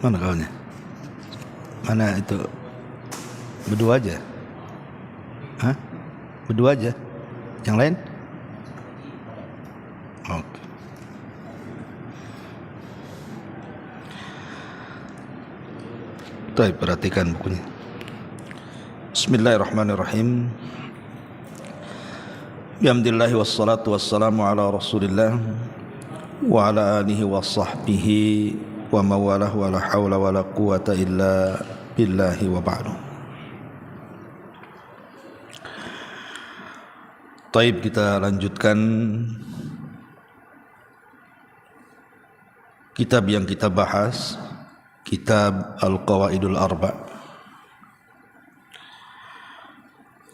Mana kawannya? Mana itu? Berdua aja? Hah? Berdua aja? Yang lain? Oke. Baik, perhatikan bukunya. Bismillahirrahmanirrahim. Bihamdillahi wassalatu wassalamu ala rasulillah wa ala alihi wa sahbihi wa mawalah wa la hawla wa la quwata illa billahi wa ba'du. Taib, kita lanjutkan kitab yang kita bahas, kitab Al-Qawaidul Arba'.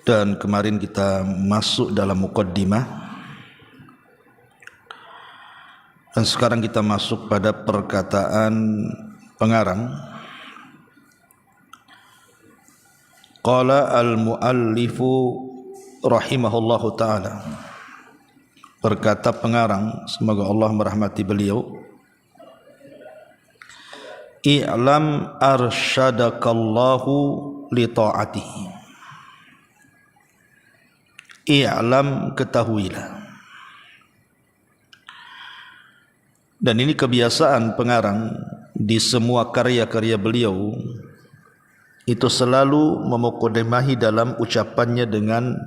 Dan kemarin kita masuk dalam muqaddimah, dan sekarang kita masuk pada perkataan pengarang. Qala al-muallifu rahimahullahu ta'ala, berkata pengarang, semoga Allah merahmati beliau, i'lam arsyadakallahu li ta'atihi. I'lam, ketahuilah. Dan ini kebiasaan pengarang di semua karya-karya beliau, itu selalu memukaddimahi dalam ucapannya dengan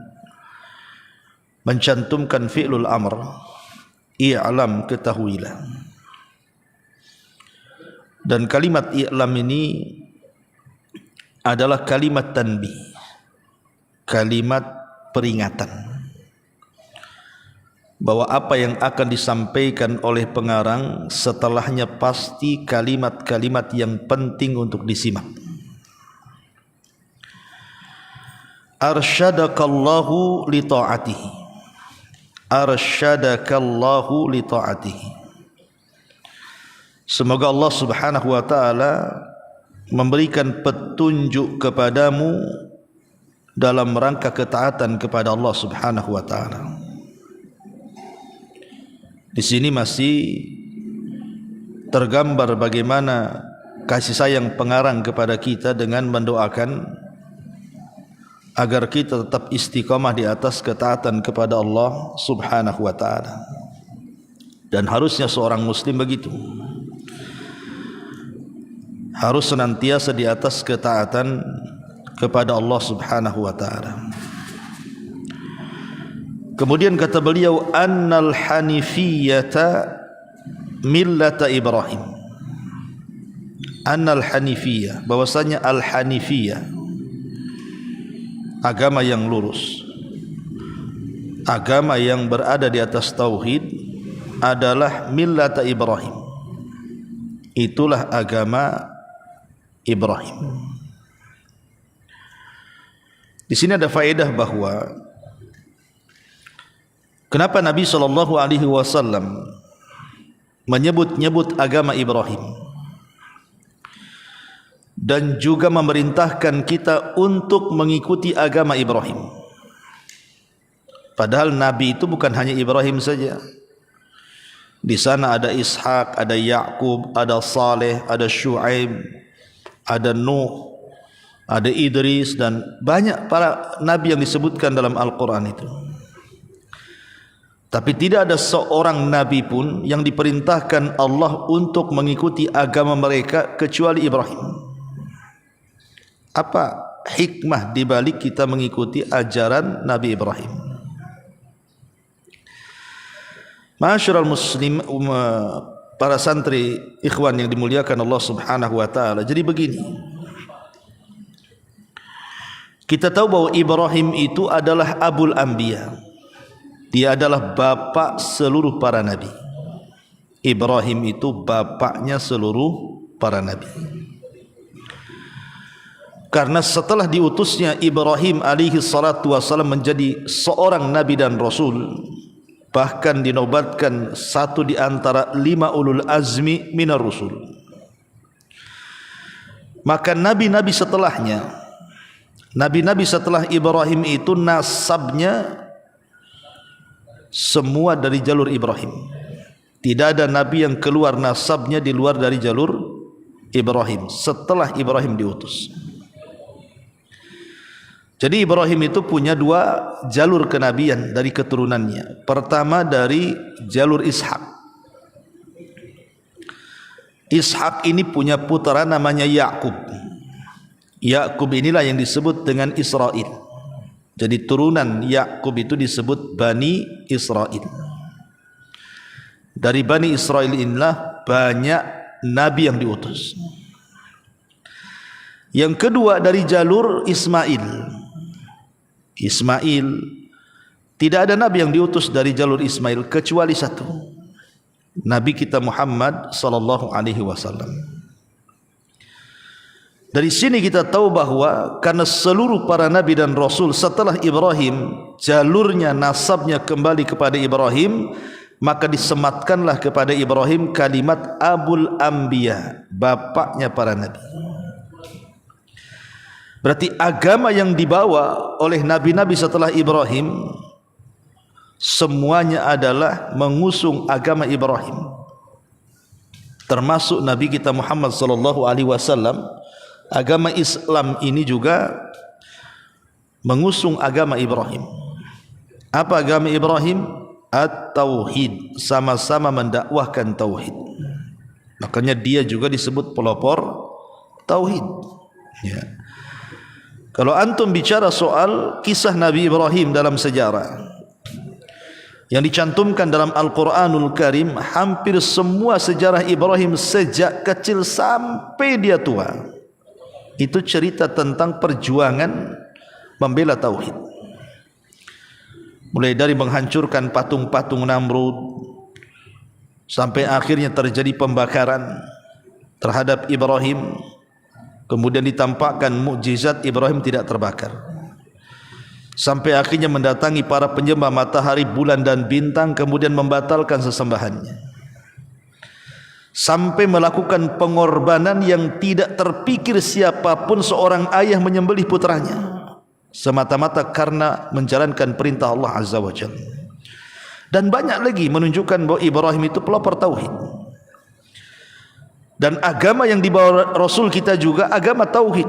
mencantumkan fi'lul amr, i'lam, ketahuilah. Dan kalimat i'lam ini adalah kalimat tanbih, kalimat peringatan bahwa apa yang akan disampaikan oleh pengarang setelahnya pasti kalimat-kalimat yang penting untuk disimak. Arsyadakallahu li ta'atihi, arsyadakallahu li ta'atihi. Semoga Allah subhanahu wa ta'ala memberikan petunjuk kepadamu dalam rangka ketaatan kepada Allah subhanahu wa ta'ala. Di sini masih tergambar bagaimana kasih sayang pengarang kepada kita dengan mendoakan agar kita tetap istiqamah di atas ketaatan kepada Allah subhanahu wa ta'ala. Dan harusnya seorang muslim begitu, harus senantiasa di atas ketaatan kepada Allah subhanahu wa ta'ala. Kemudian kata beliau, annal hanifiyata millata Ibrahim. Annal hanifiyah, bahwasanya al-hanifiyah, agama yang lurus, agama yang berada di atas tauhid, adalah millata Ibrahim. Itulah agama Ibrahim. Di sini ada faedah bahwa kenapa Nabi SAW menyebut-nyebut agama Ibrahim dan juga memerintahkan kita untuk mengikuti agama Ibrahim. Padahal Nabi itu bukan hanya Ibrahim saja. Di sana ada Ishak, ada Ya'qub, ada Saleh, ada Syu'aib, ada Nuh, ada Idris, dan banyak para nabi yang disebutkan dalam Al-Quran itu. Tapi tidak ada seorang nabi pun yang diperintahkan Allah untuk mengikuti agama mereka kecuali Ibrahim. Apa hikmah di balik kita mengikuti ajaran Nabi Ibrahim? Ma'asyiral muslim, para santri ikhwan yang dimuliakan Allah subhanahu wa ta'ala. Jadi begini, kita tahu bahwa Ibrahim itu adalah Abul Anbiya. Dia adalah bapak seluruh para nabi. Ibrahim itu bapaknya seluruh para nabi. Karena setelah diutusnya Ibrahim alaihi salatu wassalam menjadi seorang nabi dan rasul, bahkan dinobatkan satu di antara 5 ulul azmi minar rusul, maka nabi-nabi setelahnya, nabi-nabi setelah Ibrahim itu nasabnya semua dari jalur Ibrahim. Tidak ada nabi yang keluar nasabnya di luar dari jalur Ibrahim, setelah Ibrahim diutus. Jadi Ibrahim itu punya dua jalur kenabian dari keturunannya. Pertama dari jalur Ishak. Ishak ini punya putera namanya Yakub. Yakub inilah yang disebut dengan Israel. Jadi turunan Yakub itu disebut Bani Israel. Dari Bani Israel inilah banyak nabi yang diutus. Yang kedua dari jalur Ismail. Ismail, tidak ada nabi yang diutus dari jalur Ismail kecuali satu, Nabi kita Muhammad sallallahu alaihi wasallam. Dari sini kita tahu bahwa karena seluruh para nabi dan rasul setelah Ibrahim jalurnya, nasabnya kembali kepada Ibrahim, maka disematkanlah kepada Ibrahim kalimat Abul Anbiya, bapaknya para nabi. Berarti agama yang dibawa oleh nabi-nabi setelah Ibrahim semuanya adalah mengusung agama Ibrahim. Termasuk Nabi kita Muhammad sallallahu alaihi wasallam, agama Islam ini juga mengusung agama Ibrahim. Apa agama Ibrahim? At-tauhid, sama-sama mendakwahkan tauhid. Makanya dia juga disebut pelopor tauhid. Ya. Kalau antum bicara soal kisah Nabi Ibrahim dalam sejarah yang dicantumkan dalam Al-Quranul Karim, hampir semua sejarah Ibrahim sejak kecil sampai dia tua itu cerita tentang perjuangan membela tauhid. Mulai dari menghancurkan patung-patung Namrud sampai akhirnya terjadi pembakaran terhadap Ibrahim. Kemudian ditampakkan mukjizat Ibrahim tidak terbakar. Sampai akhirnya mendatangi para penyembah matahari, bulan dan bintang, kemudian membatalkan sesembahannya. Sampai melakukan pengorbanan yang tidak terpikir siapapun seorang ayah menyembelih putranya, semata-mata karena menjalankan perintah Allah Azza wa Jalla. Dan banyak lagi menunjukkan bahwa Ibrahim itu pelopor tauhid. Dan agama yang dibawa Rasul kita juga agama tauhid.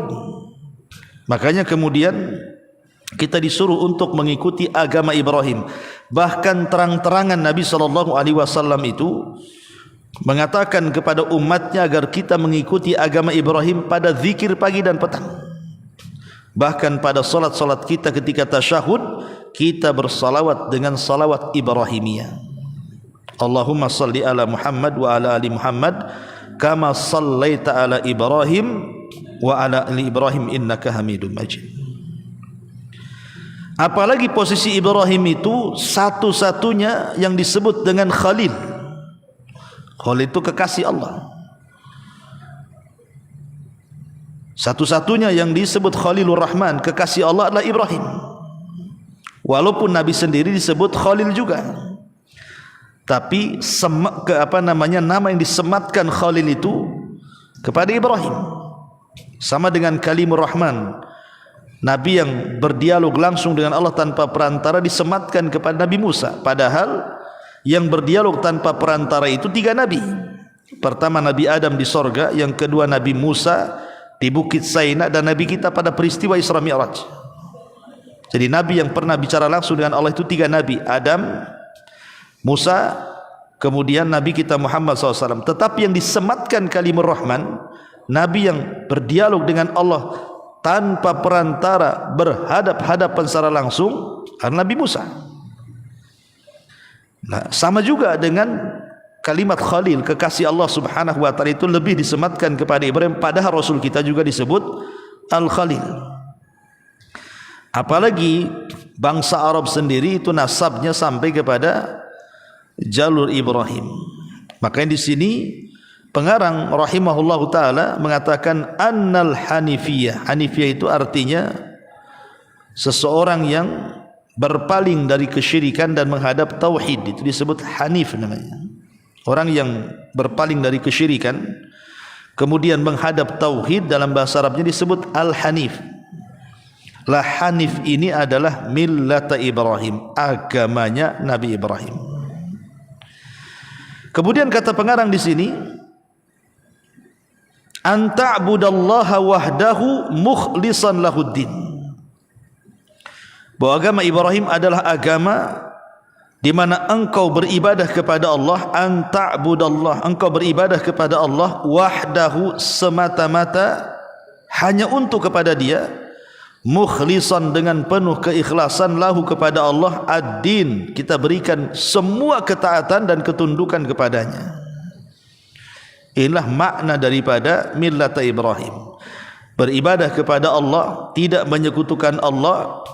Makanya kemudian kita disuruh untuk mengikuti agama Ibrahim. Bahkan terang-terangan Nabi SAW itu mengatakan kepada umatnya agar kita mengikuti agama Ibrahim pada zikir pagi dan petang. Bahkan pada salat-salat kita ketika tasyahud, kita bersalawat dengan salawat Ibrahimiyah. Allahumma salli ala Muhammad wa ala ali Muhammad kama sallaita ala Ibrahim wa ala ali Ibrahim innaka Hamidum Majid. Apalagi posisi Ibrahim itu satu-satunya yang disebut dengan Khalil. Khalil itu kekasih Allah. Satu-satunya yang disebut Khalilur Rahman, kekasih Allah, adalah Ibrahim. Walaupun Nabi sendiri disebut Khalil juga, tapi nama yang disematkan Khalil itu kepada Ibrahim. Sama dengan Kalimur Rahman, Nabi yang berdialog langsung dengan Allah tanpa perantara disematkan kepada Nabi Musa. Padahal yang berdialog tanpa perantara itu 3 Nabi. Pertama Nabi Adam di sorga, yang kedua Nabi Musa di Bukit Saina, dan Nabi kita pada peristiwa Isra Mi'raj. Jadi Nabi yang pernah bicara langsung dengan Allah itu 3 Nabi, Adam, Musa, kemudian Nabi kita Muhammad SAW. Tetapi yang disematkan Kalimur Rahman, Nabi yang berdialog dengan Allah tanpa perantara, berhadap-hadapan secara langsung, adalah Nabi Musa. Nah, sama juga dengan kalimat Khalil, kekasih Allah Subhanahu wa taala, itu lebih disematkan kepada Ibrahim, padahal Rasul kita juga disebut Al-Khalil. Apalagi bangsa Arab sendiri itu nasabnya sampai kepada jalur Ibrahim. Makanya di sini pengarang rahimahullahu taala mengatakan annal hanifiyah. Hanifiyah itu artinya seseorang yang berpaling dari kesyirikan dan menghadap tauhid, itu disebut hanif namanya. Orang yang berpaling dari kesyirikan kemudian menghadap tauhid, dalam bahasa Arabnya disebut al-hanif. La hanif ini adalah millata Ibrahim, agamanya Nabi Ibrahim. Kemudian kata pengarang di sini, an ta'budallaha wahdahu mukhlishan lahuddin. Bahwa agama Ibrahim adalah agama di mana engkau beribadah kepada Allah, an ta'budallah, engkau beribadah kepada Allah wahdahu, semata-mata hanya untuk kepada Dia, mukhlishan, dengan penuh keikhlasan, lahu, kepada Allah, ad-din, kita berikan semua ketaatan dan ketundukan kepadanya. Inilah makna daripada millat Ibrahim, beribadah kepada Allah, tidak menyekutukan Allah,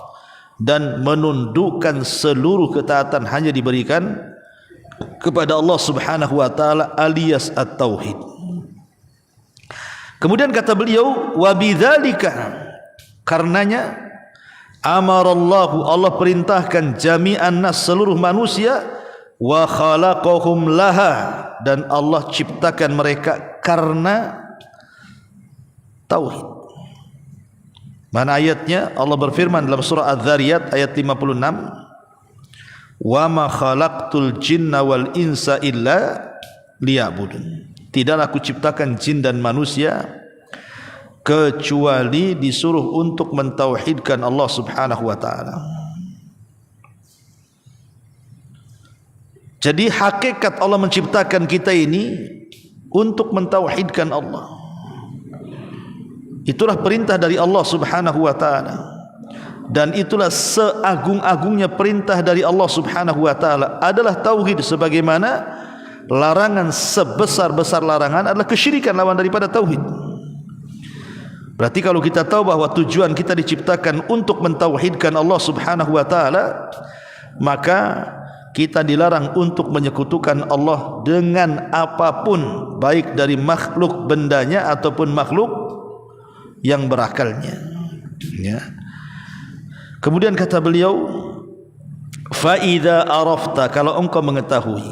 dan menundukkan seluruh ketaatan hanya diberikan kepada Allah Subhanahu wa taala, alias at-tauhid. Kemudian kata beliau, wa bidzalika, karenanya amarallahu, Allah perintahkan, jami'an nas, seluruh manusia, wa khalaqahum laha, dan Allah ciptakan mereka karena tauhid. Mana ayatnya? Allah berfirman dalam surah Az-Zariyat ayat 56, wa ma khalaqtul jinna wal insa illa liya'budun. Tidaklah aku ciptakan jin dan manusia kecuali disuruh untuk mentauhidkan Allah Subhanahu wa taala. Jadi hakikat Allah menciptakan kita ini untuk mentauhidkan Allah. Itulah perintah dari Allah Subhanahu wa taala, dan itulah seagung-agungnya perintah dari Allah Subhanahu wa taala adalah tauhid, sebagaimana larangan sebesar-besar larangan adalah kesyirikan, lawan daripada tauhid. Berarti kalau kita tahu bahwa tujuan kita diciptakan untuk mentauhidkan Allah Subhanahu wa taala, maka kita dilarang untuk menyekutukan Allah dengan apapun, baik dari makhluk bendanya ataupun makhluk yang berakalnya, ya. Kemudian kata beliau, fa idza arafta, kalau engkau mengetahui,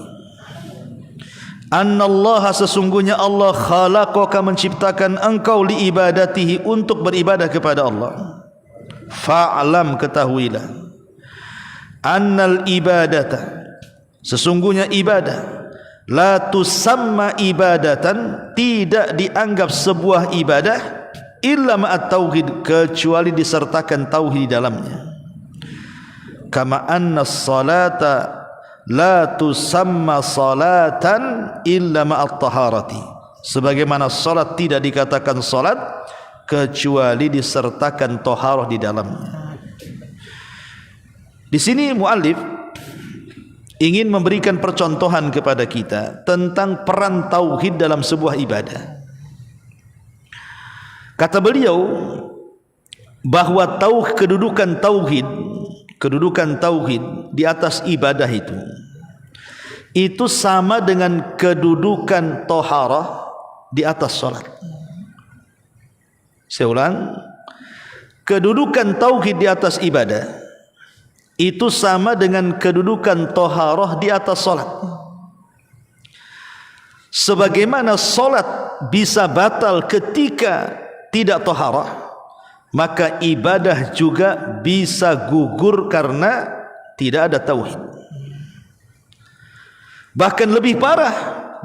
annallaha, sesungguhnya Allah, khalaqaka, menciptakan engkau, li ibadatihi, untuk beribadah kepada Allah, fa'lam, ketahuilah, annal ibadata, sesungguhnya ibadah, la tusamma ibadatan, tidak dianggap sebuah ibadah, illa ma'at tauhid, kecuali disertakan tauhid di dalamnya. Kama anna salata la tusamma salatan illa ma'at taharati, sebagaimana salat tidak dikatakan salat kecuali disertakan taharah di dalamnya. Di sini muallif ingin memberikan percontohan kepada kita tentang peran tauhid dalam sebuah ibadah. Kata beliau bahwa kedudukan tauhid di atas ibadah itu sama dengan kedudukan taharah di atas salat. Saya ulang, kedudukan tauhid di atas ibadah itu sama dengan kedudukan taharah di atas salat. Sebagaimana salat bisa batal ketika tidak taharah, maka ibadah juga bisa gugur karena tidak ada tauhid. Bahkan lebih parah,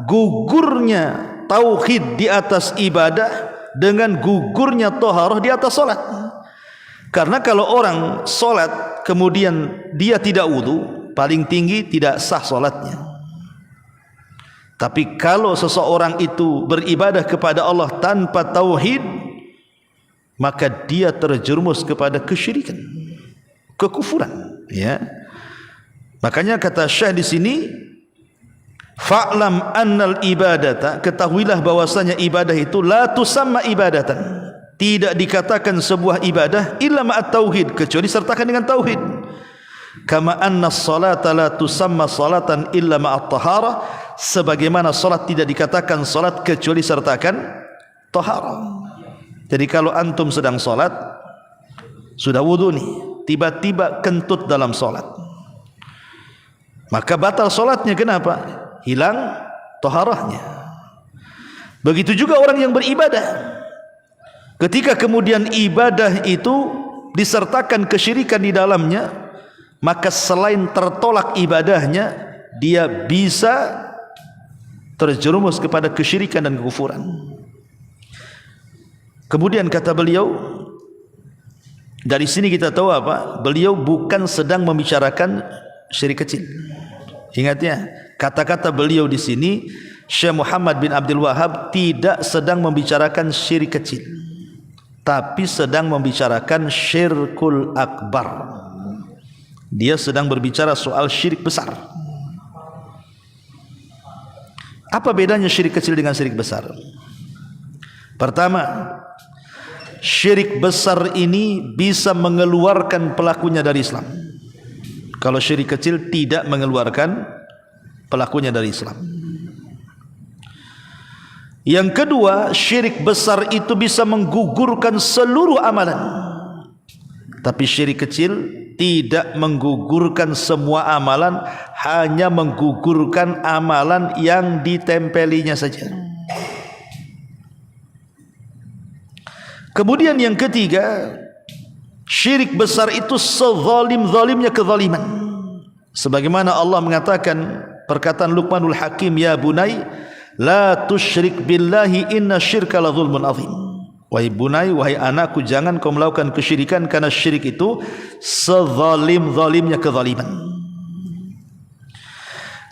gugurnya tauhid di atas ibadah dengan gugurnya taharah di atas salat. Karena kalau orang salat kemudian dia tidak wudu, paling tinggi tidak sah salatnya. Tapi kalau seseorang itu beribadah kepada Allah tanpa tauhid, maka dia terjerumus kepada kesyirikan, kekufuran, ya. Makanya kata Syekh di sini, fa'lam annal ibadata, ketahuilah bahwasanya ibadah itu la tusamma ibadatan, tidak dikatakan sebuah ibadah illa ma'at tauhid, kecuali sertakan dengan tauhid. Kama anna salata la tusamma salatan illa ma'at taharah, sebagaimana salat tidak dikatakan salat kecuali sertakan taharah. Jadi kalau antum sedang salat, sudah wudu nih, tiba-tiba kentut dalam salat, maka batal salatnya. Kenapa? Hilang taharahnya. Begitu juga orang yang beribadah, ketika kemudian ibadah itu disertakan kesyirikan di dalamnya, maka selain tertolak ibadahnya, dia bisa terjerumus kepada kesyirikan dan kekufuran. Kemudian kata beliau, dari sini kita tahu apa? Beliau bukan sedang membicarakan syirik kecil. Ingat ya, kata-kata beliau di sini, Syekh Muhammad bin Abdul Wahab tidak sedang membicarakan syirik kecil, tapi sedang membicarakan syirkul akbar. Dia sedang berbicara soal syirik besar. Apa bedanya syirik kecil dengan syirik besar? Pertama, syirik besar ini bisa mengeluarkan pelakunya dari Islam. Kalau syirik kecil tidak mengeluarkan pelakunya dari Islam. Yang kedua, syirik besar itu bisa menggugurkan seluruh amalan. Tapi syirik kecil tidak menggugurkan semua amalan, hanya menggugurkan amalan yang ditempelinya saja. Kemudian yang ketiga, syirik besar itu sezalim-zalimnya kezaliman. Sebagaimana Allah mengatakan perkataan Luqmanul Hakim, ya bunai la tusyrik billahi inna syirka la zulmun azim. Wahai bunai, wahai anakku, jangan kau melakukan kesyirikan, karena syirik itu sezalim-zalimnya kezaliman.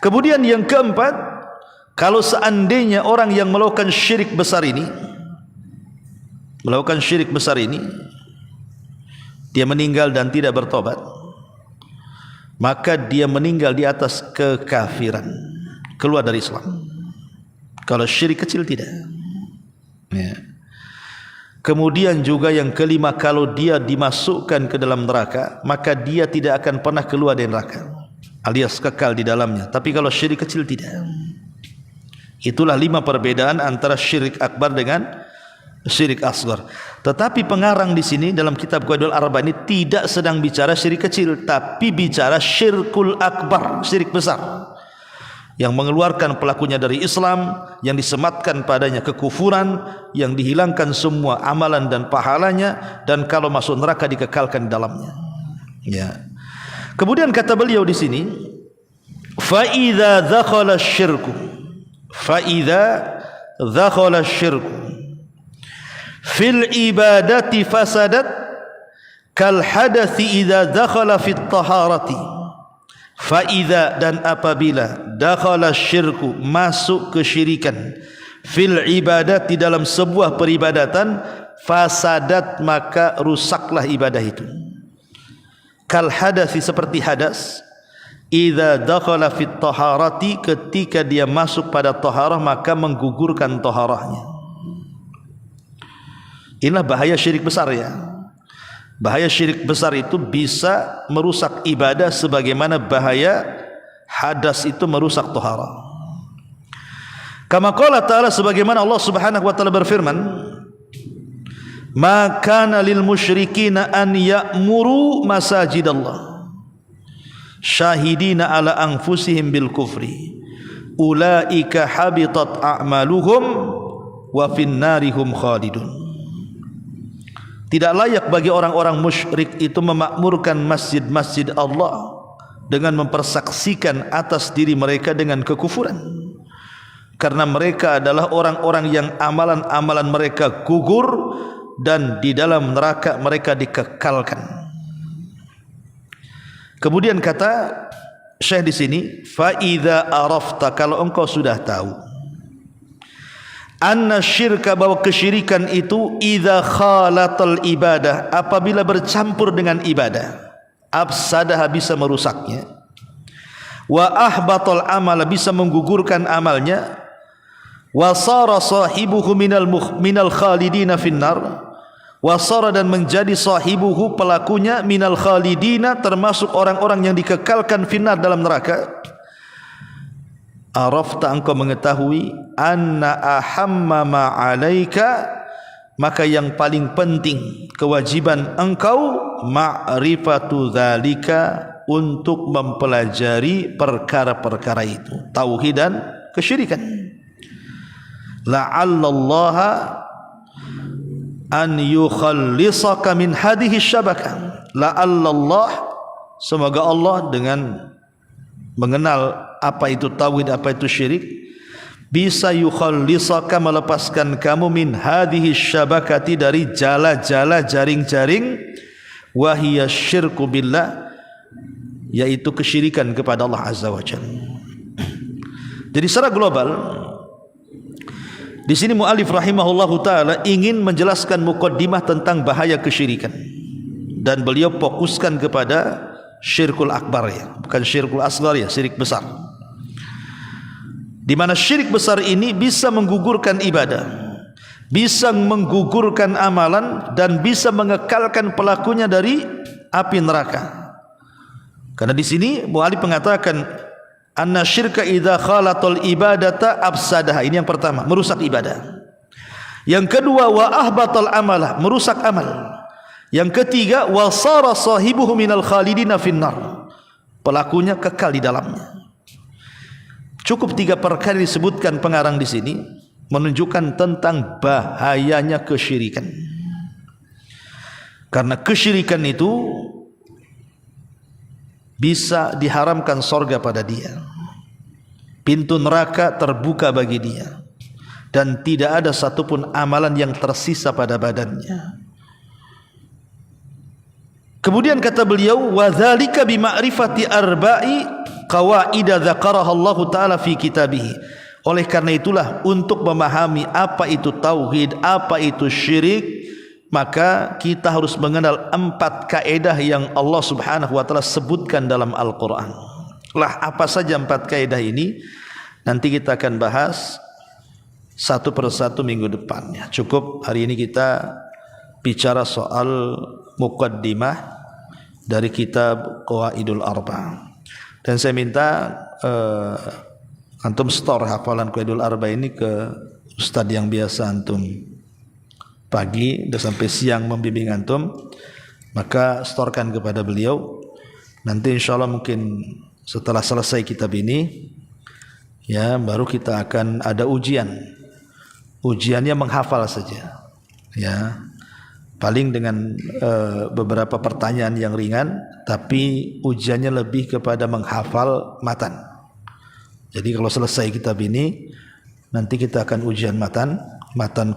Kemudian yang keempat, kalau seandainya orang yang melakukan syirik besar ini, dia meninggal dan tidak bertobat, maka dia meninggal di atas kekafiran, keluar dari Islam. Kalau syirik kecil tidak ya. Kemudian juga yang kelima, kalau dia dimasukkan ke dalam neraka, maka dia tidak akan pernah keluar dari neraka, alias kekal di dalamnya. Tapi kalau syirik kecil tidak. Itulah 5 perbedaan antara syirik akbar dengan syirik asghar. Tetapi pengarang di sini dalam kitab Qawaidul Arba ini tidak sedang bicara syirik kecil, tapi bicara syirkul akbar, syirik besar, yang mengeluarkan pelakunya dari Islam, yang disematkan padanya kekufuran, yang dihilangkan semua amalan dan pahalanya, dan kalau masuk neraka dikekalkan di dalamnya. Ya. Kemudian kata beliau di sini, fa idza dzakhala syirku, fil ibadati fasadat kal hadathi idza dakhala fit taharati. Faida, dan apabila dakhala syirku, masuk kesyirikan, fil ibadat, di dalam sebuah peribadatan, fasadat, maka rusaklah ibadah itu. Kal hadathi, seperti hadas, idza dakhala fit taharati, ketika dia masuk pada taharah maka menggugurkan taharahnya. Inilah bahaya syirik besar ya. Bahaya syirik besar itu bisa merusak ibadah, sebagaimana bahaya hadas itu merusak taharah. Kama qala ta'ala, sebagaimana Allah Subhanahu wa taala berfirman, ma kana lil musyrikina an ya'muru masajidallah syahidina ala anfusihim bil kufri ulaika habitat a'maluhum wa fin narihum khalidun. Tidak layak bagi orang-orang musyrik itu memakmurkan masjid-masjid Allah dengan mempersaksikan atas diri mereka dengan kekufuran, karena mereka adalah orang-orang yang amalan-amalan mereka gugur dan di dalam neraka mereka dikekalkan. Kemudian kata Syekh di sini, fa idza arafta, kalau engkau sudah tahu, anna syirka, bahwa kesyirikan itu, idza khalatal ibadah, apabila bercampur dengan ibadah, afsadah, bisa merusaknya, wa ahbatal amal, bisa menggugurkan amalnya, wa sara sahibuhu minal khalidina finnar, wa sara, dan menjadi sahibuhu, pelakunya, minal khalidina, termasuk orang-orang yang dikekalkan finnar, dalam neraka. Arafta, engkau mengetahui, anna ahamma ma'alaika, maka yang paling penting, kewajiban engkau, ma'rifatu dzalika, untuk mempelajari perkara-perkara itu, tauhid dan kesyirikan. La'allallaha an yukhallisaka min hadhihi syabakah. La'allallah, semoga Allah dengan mengenal apa itu tauhid, apa itu syirik, bisa yukhallisaka melepaskan kamu min hadhihi syabakati dari jala-jala jaring-jaring wahiyya syirku billah, yaitu kesyirikan kepada Allah Azza wa Jalla. Jadi secara global di sini muallif rahimahullahu taala ingin menjelaskan muqaddimah tentang bahaya kesyirikan, dan beliau fokuskan kepada syirkul akbar ya, bukan syirkul asghar ya, syirik besar. Di mana syirik besar ini bisa menggugurkan ibadah, bisa menggugurkan amalan, dan bisa mengekalkan pelakunya dari api neraka. Karena di sini muallif mengatakan anna syirka idza khalatal ibadata afsadaha. Ini yang pertama, merusak ibadah. Yang kedua, wa ahbatal amalah, merusak amal. Yang ketiga, wa sara sahibuhu minal khalidina finnar, pelakunya kekal di dalamnya. Cukup 3 perkara disebutkan pengarang di sini menunjukkan tentang bahayanya kesyirikan. Karena kesyirikan itu bisa diharamkan sorga pada dia, pintu neraka terbuka bagi dia, dan tidak ada satupun amalan yang tersisa pada badannya. Kemudian kata beliau, wa dzalika bi ma'rifati arba'i qawaida dzakaraha Allah taala fi kitabih. Oleh karena itulah, untuk memahami apa itu tauhid, apa itu syirik, maka kita harus mengenal 4 kaedah yang Allah Subhanahu wa taala sebutkan dalam Al-Qur'an. Lah, apa saja 4 kaedah ini? Nanti kita akan bahas satu persatu minggu depannya. Cukup hari ini kita bicara soal muqaddimah dari kitab Qawaidul Arba'. Dan saya minta antum store hafalan Qawaidul Arba' ini ke ustadz yang biasa antum pagi dan sampai siang membimbing antum, maka storekan kepada beliau. Nanti insyaallah mungkin setelah selesai kitab ini ya, baru kita akan ada ujian. Ujiannya menghafal saja ya, paling dengan beberapa pertanyaan yang ringan, tapi ujiannya lebih kepada menghafal matan. Jadi kalau selesai kitab ini, nanti kita akan ujian matan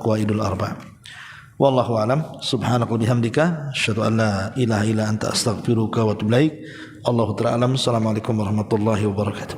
Qawaidul Arba'. Wallahu a'lam. Subhanaka wa bihamdika asyhadu an la ilaha illa anta astaghfiruka wa atubu ilaik. Allahu ta'ala alam. Assalamualaikum warahmatullahi wabarakatuh.